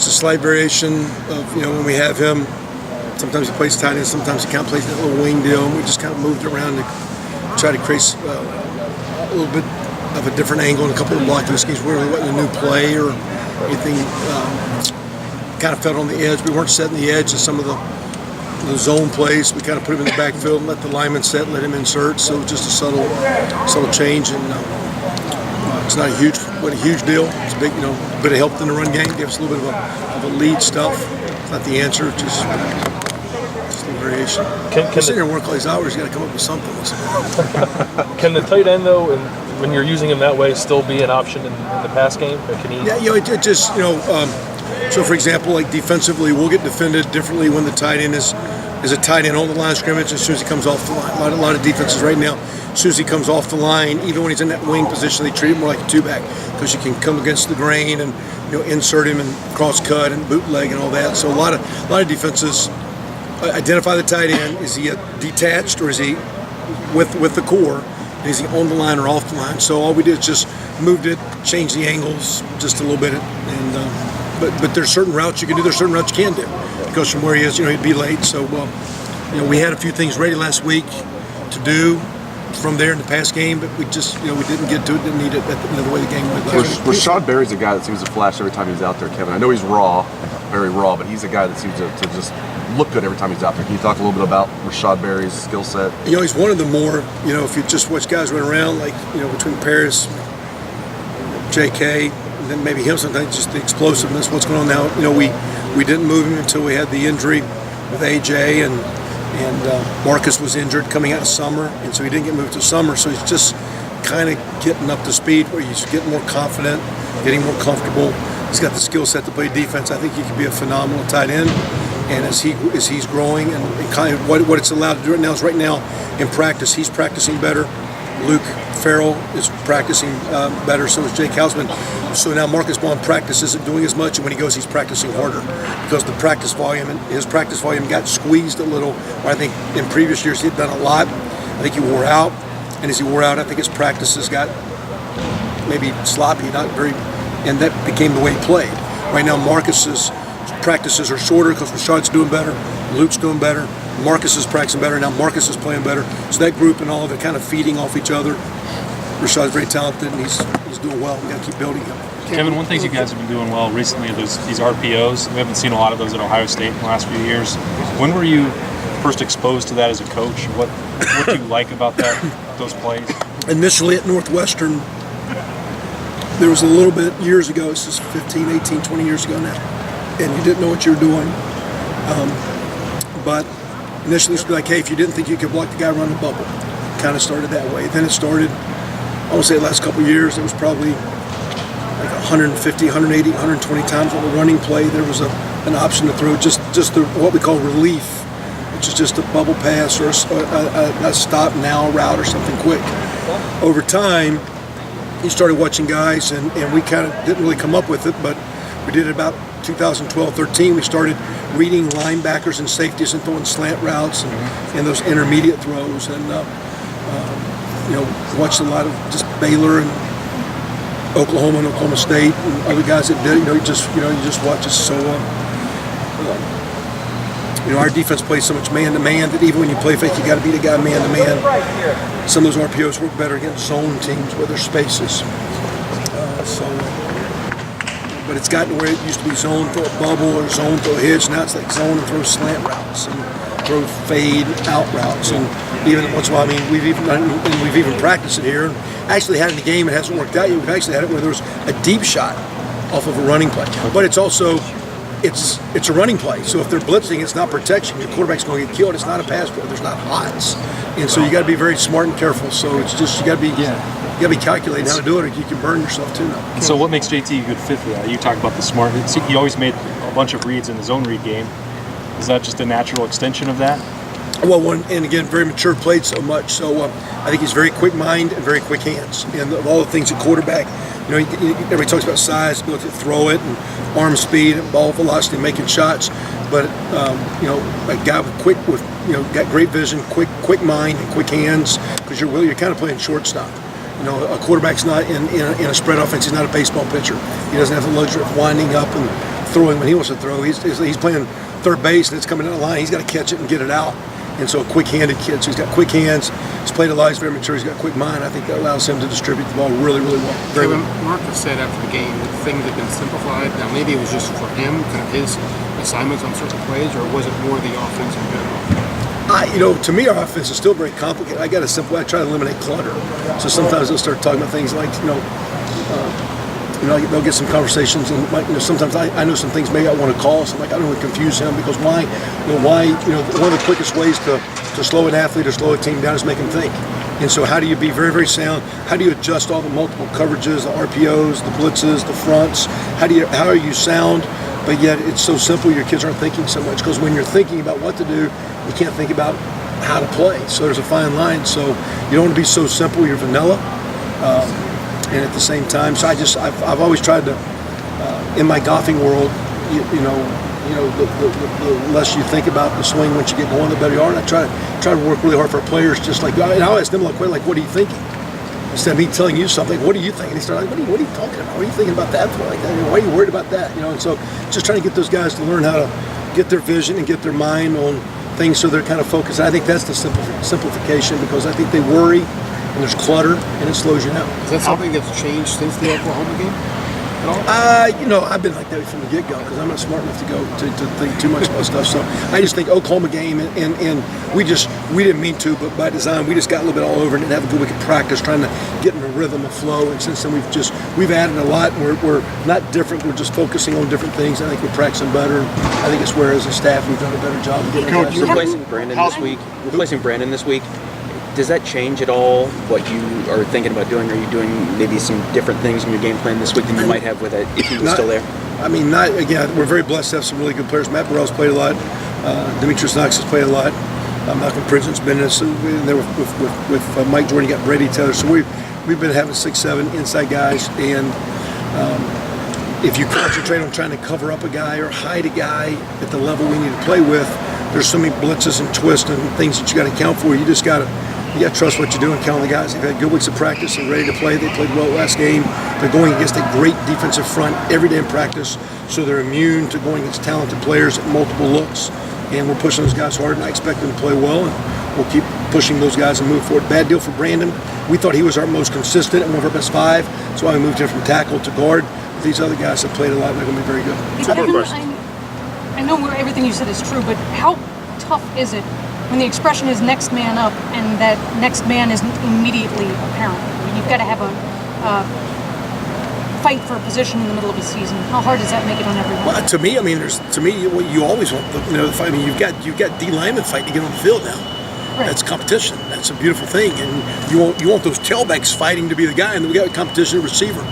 a slight variation of, when we have him. Sometimes he plays tight end, sometimes he kind of plays that little wing deal, and we just kind of moved around to try to create a little bit of a different angle and a couple of blocking schemes where it wasn't a new play or anything. Kind of felt on the edge. We weren't setting the edge of some of the zone plays. We kind of put him in the backfield and let the lineman set, let him insert. So just a subtle change, and it's not a huge deal. It's a big, bit of help in the run game. Gave us a little bit of a lead stuff. It's not the answer. Just a little variation. Can sit here and work all these hours. You got to come up with something. Can the tight end though, and when you're using him that way, still be an option in the pass game? Or can he? Yeah, it just So, for example, like defensively, we'll get defended differently when the tight end is a tight end on the line of scrimmage as soon as he comes off the line. A lot of defenses right now, as soon as he comes off the line, even when he's in that wing position, they treat him more like a two-back because you can come against the grain and insert him and cross-cut and bootleg and all that. So a lot of defenses identify the tight end. Is he detached or is he with the core? And is he on the line or off the line? So all we did is just moved it, changed the angles just a little bit, and. But there's certain routes you can do. There's certain routes you can do. Because from where he is, he'd be late. So, we had a few things ready last week to do from there in the pass game, but we just, we didn't get to it. Didn't need it the way the game went. Rashad Berry's a guy that seems to flash every time he's out there, Kevin. I know he's raw, very raw, but he's a guy that seems to just look good every time he's out there. Can you talk a little bit about Rashad Berry's skill set? He's one of the more, if you just watch guys run around, like, between Paris, J.K., and then maybe him sometimes, just the explosiveness, what's going on now. We didn't move him until we had the injury with A.J. and Marcus was injured coming out of summer, and so he didn't get moved to summer. So he's just kind of getting up to speed where he's getting more confident, getting more comfortable. He's got the skill set to play defense. I think he could be a phenomenal tight end. And as he's growing and kind of what it's allowed to do right now in practice, he's practicing better. Luke Farrell is practicing better, so is Jake Hausman. So now Marcus Bond practice isn't doing as much, and when he goes, he's practicing harder because his practice volume got squeezed a little. Where I think in previous years he'd done a lot. I think he wore out, and as he wore out, I think his practices got maybe sloppy, not very, and that became the way he played. Right now, Marcus's practices are shorter because Rashad's doing better, Luke's doing better, Marcus is practicing better, now Marcus is playing better. So that group and all of it kind of feeding off each other. Rashad's very talented and he's doing well. We got to keep building him. Kevin, one thing you guys have been doing well recently are these RPOs. We haven't seen a lot of those at Ohio State in the last few years. When were you first exposed to that as a coach? What do you like about those plays? Initially at Northwestern, there was a little bit years ago, this is 15, 18, 20 years ago now, and you didn't know what you were doing. But initially it was like, hey, if you didn't think you could block the guy around the bubble, kind of started that way. Then it started, I would say the last couple of years, it was probably like 150, 180, 120 times on the running play. There was an option to throw just what we call relief, which is just a bubble pass or a stop now route or something quick. Over time, you started watching guys, and we kind of didn't really come up with it, but we did it about 2012-13. We started reading linebackers and safeties and throwing slant routes and those intermediate throws, and watched a lot of just Baylor and Oklahoma and Oklahoma State and other guys that did it. You just watch it. So our defense plays so much man-to-man that even when you play fake, you got to beat a guy man-to-man. Some of those RPOs work better against zone teams where there's spaces. But it's gotten where it used to be zone, throw a bubble, or zone, throw a hitch. Now it's like zone and throw slant routes and throw fade out routes. And even once in a while, we've even practiced it here. And actually had it in the game, it hasn't worked out yet. We've actually had it where there was a deep shot off of a running play. But it's also, it's a running play. So if they're blitzing, it's not protection. Your quarterback's going to get killed. It's not a pass play. There's not hots. And so you got to be very smart and careful. So it's just, you got to be calculating how to do it, or you can burn yourself too. And so what makes JT a good fit for that? You talk about the smart. He always made a bunch of reads in the zone read game. Is that just a natural extension of that? Well, and again, very mature, played so much. So I think he's very quick mind and very quick hands. And of all the things at quarterback, everybody talks about size, ability to throw it, and arm speed, and ball velocity, making shots. But a guy with got great vision, quick mind, and quick hands. Because you're kind of playing shortstop. A quarterback's not in a spread offense. He's not a baseball pitcher. He doesn't have the luxury of winding up and throwing when he wants to throw. He's playing third base and it's coming down the line. He's got to catch it and get it out. And so a quick-handed kid. So he's got quick hands. He's played a lot. He's very mature. He's got a quick mind. I think that allows him to distribute the ball really, really well. Very Kevin, well. Marcus said after the game that things have been simplified. Now maybe it was just for him, kind of his assignments on certain plays, or was it more the offense in general? To me, our offense is still very complicated. I try to eliminate clutter. So sometimes they'll start talking about things like, they'll get some conversations, and sometimes I know some things maybe I want to call. So I don't want to confuse him because why? One of the quickest ways to slow an athlete or slow a team down is make them think. And so how do you be very, very sound? How do you adjust all the multiple coverages, the RPOs, the blitzes, the fronts? How are you sound? But yet it's so simple. Your kids aren't thinking so much because when you're thinking about what to do, you can't think about how to play. So there's a fine line. So you don't want to be so simple. You're vanilla. And at the same time, so I've always tried to, in my golfing world, the less you think about the swing once you get going, the better you are. And I try to work really hard for players, just like, and I'll ask them like, what are you thinking? Instead of me telling you something, what are you thinking? They start like, what are you talking about? What are you thinking about that for? Like, why are you worried about that? And so just trying to get those guys to learn how to get their vision and get their mind on things so they're kind of focused. And I think that's the simplification because I think they worry. And there's clutter, and it slows you down. Is that something that's changed since the Oklahoma game at all? I've been like that from the get-go because I'm not smart enough to think too much about stuff. So I just think Oklahoma game, and we didn't mean to, but by design, we just got a little bit all over it and have a good week of practice trying to get in a rhythm of flow. And since then, we've added a lot. And we're not different. We're just focusing on different things. I think we're practicing better. I think it's where, as a staff, we've done a better job of getting Coach, it. Replacing Brandon this week. Does that change at all what you are thinking about doing? Are you doing maybe some different things in your game plan this week than you might have with it if he was still there? We're very blessed to have some really good players. Matt Burrell's played a lot. Demetrius Knox has played a lot. Malcolm Pridgeon's been in there with Mike Jordan. You got Brady Taylor. So we've been having 6-7 inside guys. And if you concentrate on trying to cover up a guy or hide a guy at the level we need to play with, there's so many blitzes and twists and things that you got to account for. You got to trust what you're doing, count on the guys. They've had good weeks of practice and ready to play. They played well last game. They're going against a great defensive front every day in practice, so they're immune to going against talented players at multiple looks. And we're pushing those guys hard, and I expect them to play well. And we'll keep pushing those guys and move forward. Bad deal for Brandon. We thought he was our most consistent and one of our best five. That's why we moved him from tackle to guard. But these other guys have played a lot. They're going to be very good. Two more questions. I know everything you said is true, but how tough is it when the expression is next man up and that next man isn't immediately apparent? You've got to have a fight for a position in the middle of a season. How hard does that make it on everyone? Well, to me, you always want the fight. I mean, you've got D linemen fighting to get on the field now. Right. That's competition. That's a beautiful thing, and you want those tailbacks fighting to be the guy, and we got competition at receiver.